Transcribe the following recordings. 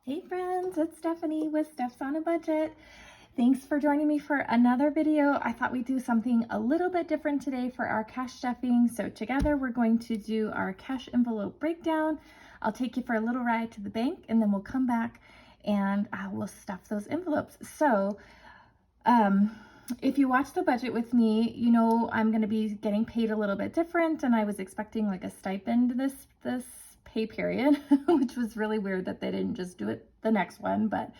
Hey friends, it's Stephanie with Stefsonabudget. Thanks for joining me for another video. I thought we'd do something a little bit different today for our cash stuffing. So together we're going to do our cash envelope breakdown. I'll take you for a little ride to the bank and then we'll come back and we'll stuff those envelopes. So if you watch the budget with me, you know I'm going to be getting paid a little bit different, and I was expecting like a stipend this pay period, which was really weird that they didn't just do it the next one. But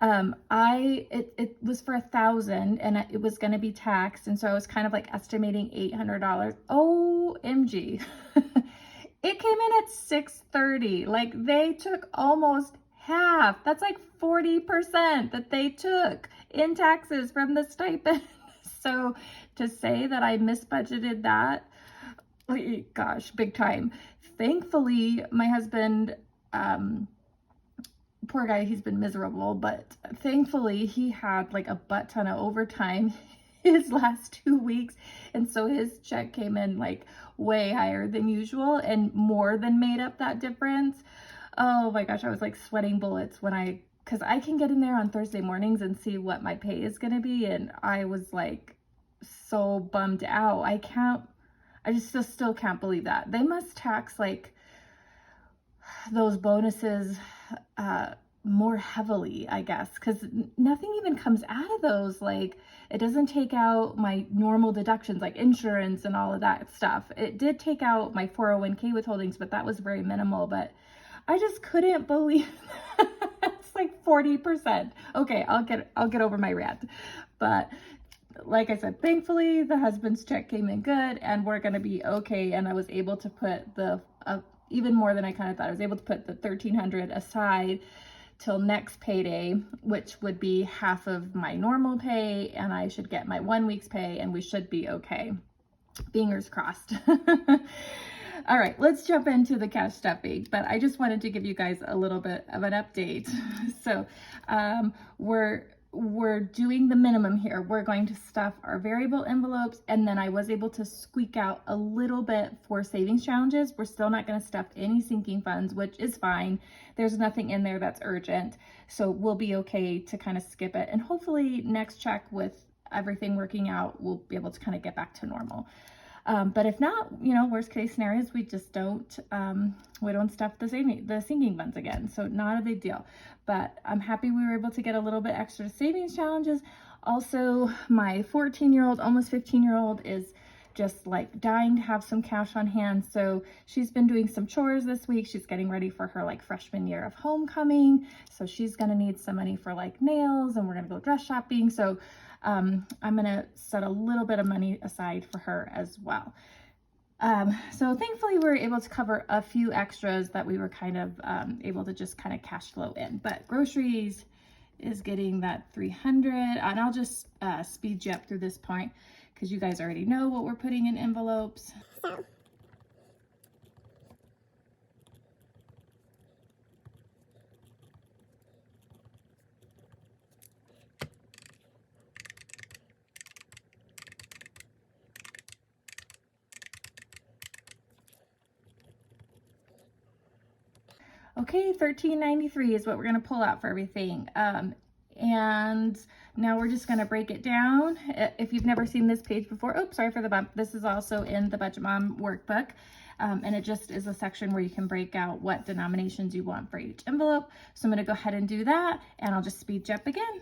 it was for $1,000 and it was going to be taxed, and so I was kind of like estimating $800. OMG. It came in at $630. Like, they took almost half. That's like 40% that they took in taxes from the stipend. So to say that I misbudgeted that, gosh, big time. Thankfully, my husband, poor guy, he's been miserable, but thankfully he had like a butt ton of overtime his last 2 weeks, and so his check came in like way higher than usual and more than made up that difference. Oh my gosh, I was like sweating bullets because I can get in there on Thursday mornings and see what my pay is gonna be, and I was like so bummed out. I just still can't believe that they must tax like those bonuses more heavily, I guess, because nothing even comes out of those. Like, it doesn't take out my normal deductions like insurance and all of that stuff. It did take out my 401k withholdings, but that was very minimal. But I just couldn't believe it's like 40%. Okay, I'll get over my rant. But like I said, thankfully the husband's check came in good and we're gonna be okay. And I was able to put the even more than I kind of thought. I was able to put the $1,300 aside till next payday, which would be half of my normal pay, and I should get my 1 week's pay and we should be okay. Fingers crossed. All right, let's jump into the cash stuffing, but I just wanted to give you guys a little bit of an update. So we're doing the minimum here. We're going to stuff our variable envelopes, and then I was able to squeak out a little bit for savings challenges. We're still not going to stuff any sinking funds, which is fine. There's nothing in there that's urgent, so we'll be okay to kind of skip it. And hopefully next check, with everything working out, we'll be able to kind of get back to normal. But if not, you know, worst case scenarios, we just don't stuff the sinking funds again. So not a big deal, but I'm happy we were able to get a little bit extra savings challenges. Also, my 14-year-old, almost 15-year-old is just like dying to have some cash on hand. So she's been doing some chores this week. She's getting ready for her like freshman year of homecoming. So she's going to need some money for like nails, and we're going to go dress shopping. So I'm going to set a little bit of money aside for her as well. So thankfully we were able to cover a few extras that we were kind of able to just kind of cash flow in. But groceries is getting that 300, and I'll just speed you up through this point because you guys already know what we're putting in envelopes. Okay, $13.93 is what we're gonna pull out for everything. And now we're just gonna break it down. If you've never seen this page before, oops, sorry for the bump. This is also in the Budget Mom workbook. And it just is a section where you can break out what denominations you want for each envelope. So I'm gonna go ahead and do that, and I'll just speed you up again.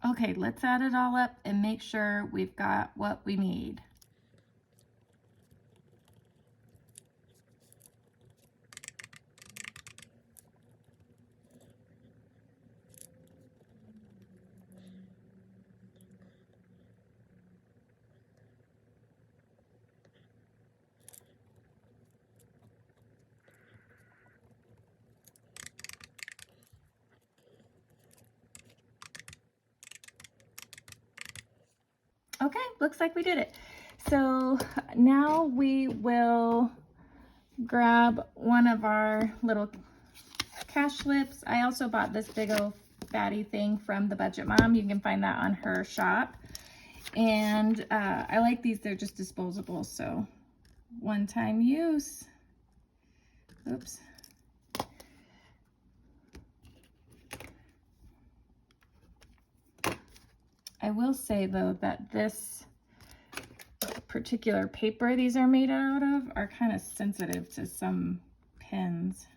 Okay, let's add it all up and make sure we've got what we need. looks like we did it. So now we will grab one of our little cash slips. I also bought this big old fatty thing from the Budget Mom. You can find that on her shop. And I like these, they're just disposable, so one-time use. Oops. I will say though that this particular paper these are made out of are kind of sensitive to some pens.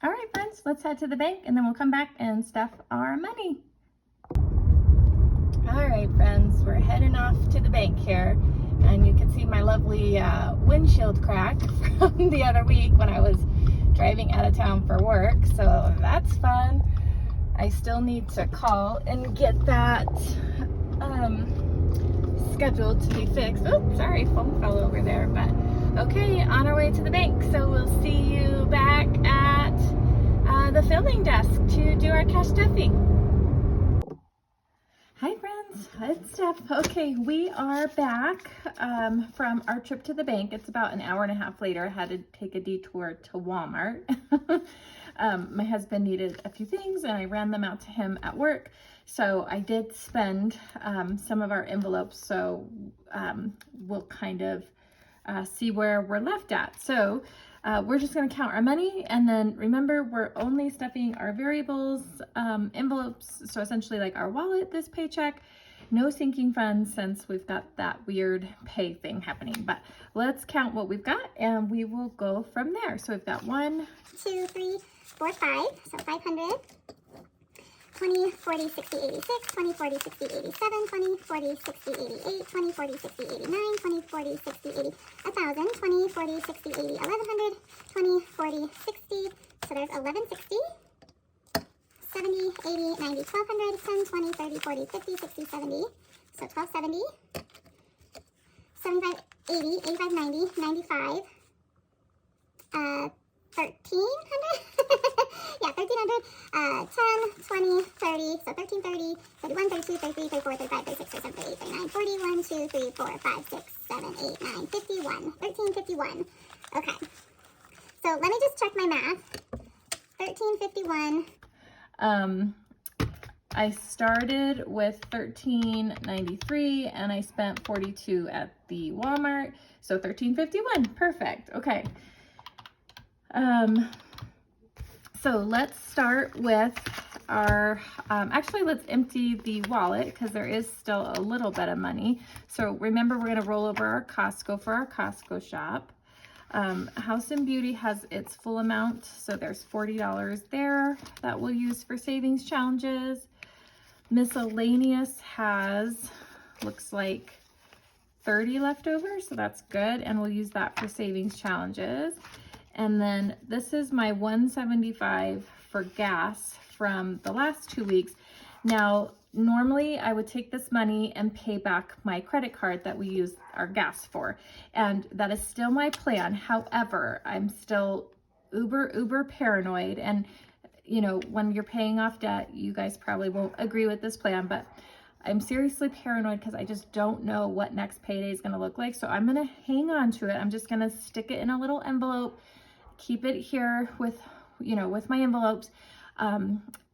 All right, friends, let's head to the bank and then we'll come back and stuff our money. All right, friends, we're heading off to the bank here. And you can see my lovely windshield crack from the other week when I was driving out of town for work. So that's fun. I still need to call and get that scheduled to be fixed. Oh, sorry, phone fell over there. But okay, on our way to the bank. So we'll see you back at the filming desk to do our cash stuffing. Hi friends, it's Steph. Okay, we are back from our trip to the bank. It's about an hour and a half later. I had to take a detour to Walmart. My husband needed a few things and I ran them out to him at work. So I did spend some of our envelopes, so we'll kind of see where we're left at. So we're just going to count our money, and then remember, we're only stuffing our variables envelopes, so essentially like our wallet this paycheck. No sinking funds since we've got that weird pay thing happening. But let's count what we've got and we will go from there. So we've got 1, 2, 3, 4, 5, so 500. 20, 40, 60, 86, 20, 40, 60, 87, 20, 40, 60, 88, 20, 40, 60, 89, 20, 40, 60, 80, 1,000, 20, 40, 60, 80, 1,100, 20, 40, 60, so there's 1160, 70, 80, 90, 1,200, 10, 20, 30, 40, 50, 60, 70, so 1,270, 75, 80, 85, 90, 95, 1,300, yeah, 1,300, 10, 20, 30, so 1,330, 31, 32, 33, 34, 35, 36, 37, 38, 39, 40, 1, 2, 3, 4, 5, 6, 7, 8, 9, 51, 1,351, okay, so let me just check my math, 1,351, I started with $13.93 and I spent $42 at the Walmart, so $13.51, perfect, okay. So let's start with our, actually let's empty the wallet because there is still a little bit of money. So remember, we're going to roll over our Costco for our Costco shop. House and Beauty has its full amount, so there's $40 there that we'll use for savings challenges. Miscellaneous has, looks like 30 left over, so that's good, and we'll use that for savings challenges. And then this is my $1.75 for gas from the last 2 weeks. Now, normally I would take this money and pay back my credit card that we use our gas for. And that is still my plan. However, I'm still uber paranoid. And you know, when you're paying off debt, you guys probably won't agree with this plan, but I'm seriously paranoid because I just don't know what next payday is gonna look like. So I'm gonna hang on to it. I'm just gonna stick it in a little envelope, keep it here with, you know, with my envelopes.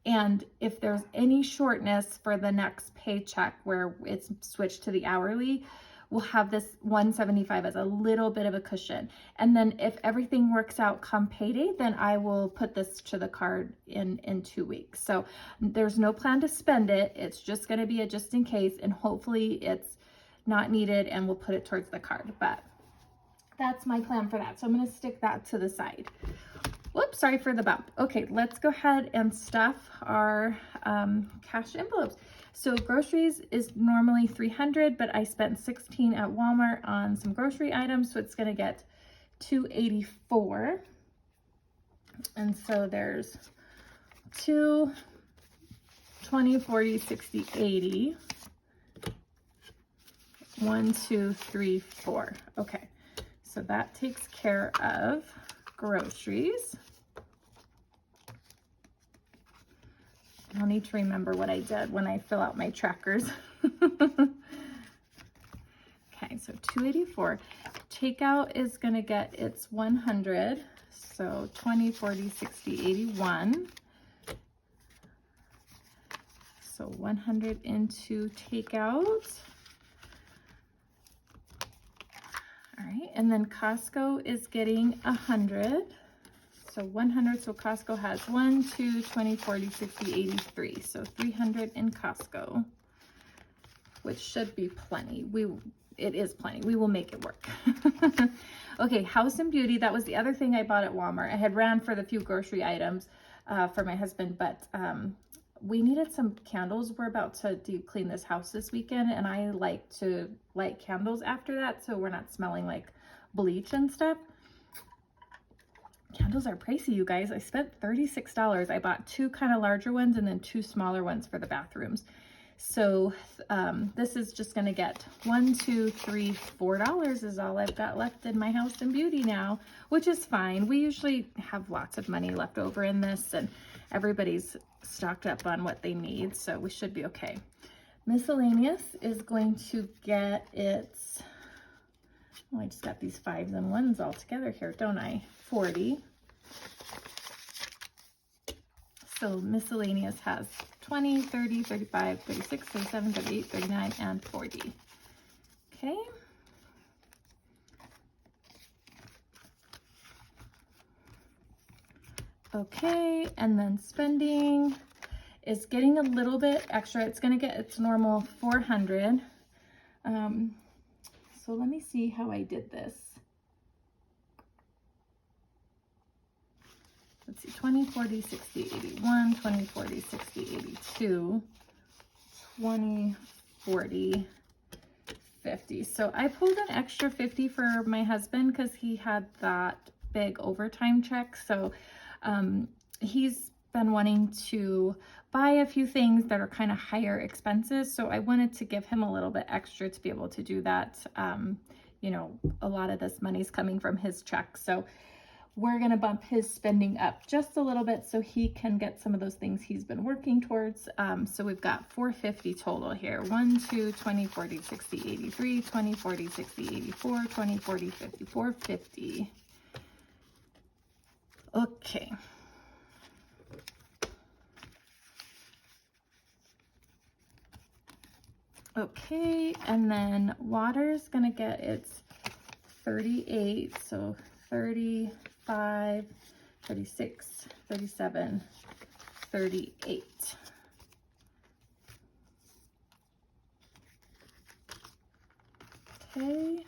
And if there's any shortness for the next paycheck where it's switched to the hourly, we'll have this $1.75 as a little bit of a cushion. And then if everything works out come payday, then I will put this to the card in 2 weeks. So there's no plan to spend it. It's just gonna be a just in case, and hopefully it's not needed and we'll put it towards the card. But that's my plan for that. So I'm gonna stick that to the side. Whoops, sorry for the bump. Okay, let's go ahead and stuff our cash envelopes. So groceries is normally $300, but I spent $16 at Walmart on some grocery items, so it's gonna get $284. And so there's 2, 20, 40, 60, 80. 1, 2, 3, 4. Okay, So that takes care of groceries. I'll need to remember what I did when I fill out my trackers. Okay, so 284. Takeout is going to get its 100. So 20, 40, 60, 81. So 100 into takeout. All right, and then Costco is getting 100. So 100, so Costco has 1, 2, 20, 40, 60, 83. So 300 in Costco, which should be plenty. It is plenty. We will make it work. Okay, House and Beauty. That was the other thing I bought at Walmart. I had ran for the few grocery items for my husband, but we needed some candles. We're about to deep clean this house this weekend, and I like to light candles after that so we're not smelling like bleach and stuff. Candles are pricey, you guys. I spent $36. I bought 2 kind of larger ones and then 2 smaller ones for the bathrooms. So this is just going to get $1, $2, $3, $4 is all I've got left in my House and Beauty now, which is fine. We usually have lots of money left over in this, and everybody's stocked up on what they need, so we should be okay. Miscellaneous is going to get its, oh, I just got these 5s and 1s all together here, don't I? 40. So miscellaneous has 20, 30, 35, 36, 37, 38, 39, and 40. Okay. Okay, and then spending is getting a little bit extra. It's going to get its normal 400. So let me see how I did this. Let's see, 20, 40, 60, 81, 20, 40, 60, 82, 20, 40, 50. So I pulled an extra 50 for my husband because he had that big overtime check. So he's been wanting to buy a few things that are kind of higher expenses. So I wanted to give him a little bit extra to be able to do that. You know, a lot of this money's coming from his check. So we're going to bump his spending up just a little bit so he can get some of those things he's been working towards. So we've got 450 total here. 1, 2, 20, 40, 60, 83, 20, 40, 60, 84, 20, 40, 50, 450. Okay. Okay, and then water's going to get its 38, so 35, 36, 37, 38. Okay.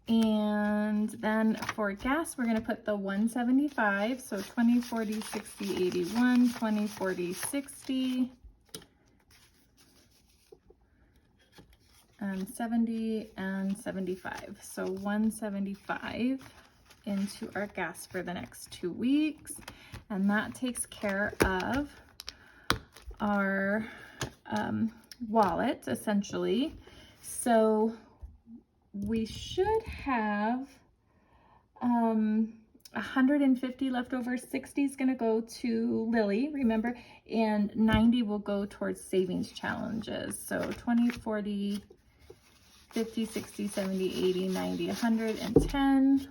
And then for gas, we're going to put the 175, so 20, 40, 60, 81, 20, 40, 60. 70 and 75. So 175 into our gas for the next 2 weeks. And that takes care of our wallet, essentially. So we should have 150 left over. 60 is going to go to Lily, remember, and 90 will go towards savings challenges. So 20, 40, 50, 60, 70, 80, 90, 110,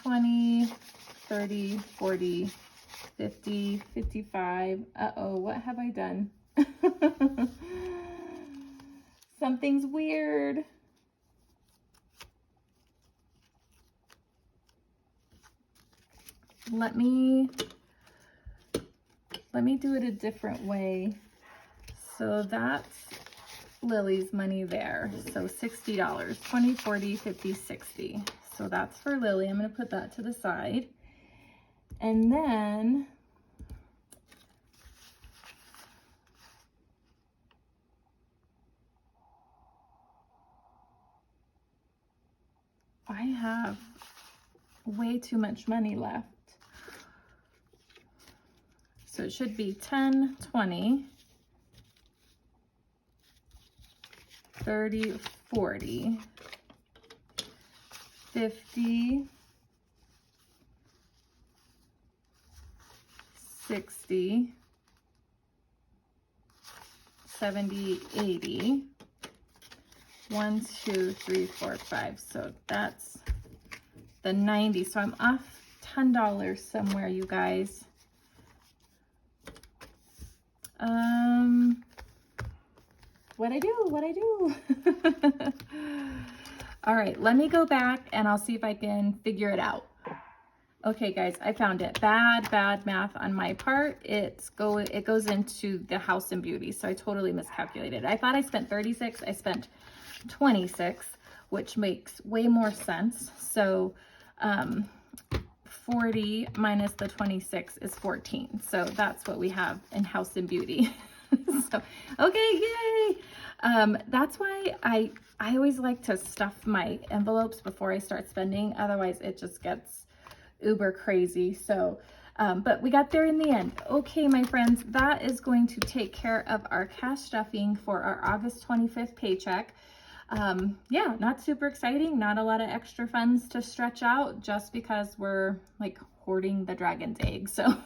20, 30, 40, 50, 55. Uh-oh, what have I done? Something's weird. Let me do it a different way. So that's Lily's money there. So $60, 20, 40, 50, 60. So that's for Lily. I'm going to put that to the side. And then I have way too much money left. So it should be 10, 20, 30, 40, 50, 60, 70, 80. 1, 2, 3, 4, 5. So that's the 90. So I'm off $10 somewhere, you guys. What I do? All right, let me go back and I'll see if I can figure it out. Okay, guys, I found it. Bad math on my part. It goes into the House and Beauty, so I totally miscalculated. I thought I spent 36. I spent 26, which makes way more sense. So 40 minus the 26 is 14. So that's what we have in House and Beauty. So, okay, yay! That's why I always like to stuff my envelopes before I start spending. Otherwise, it just gets uber crazy. So, but we got there in the end. Okay, my friends, that is going to take care of our cash stuffing for our August 25th paycheck. Yeah, not super exciting, not a lot of extra funds to stretch out just because we're like hoarding the dragon's egg. So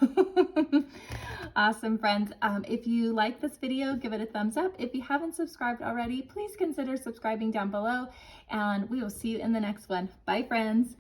awesome, friends. If you like this video, give it a thumbs up. If you haven't subscribed already, please consider subscribing down below, and we will see you in the next one. Bye, friends.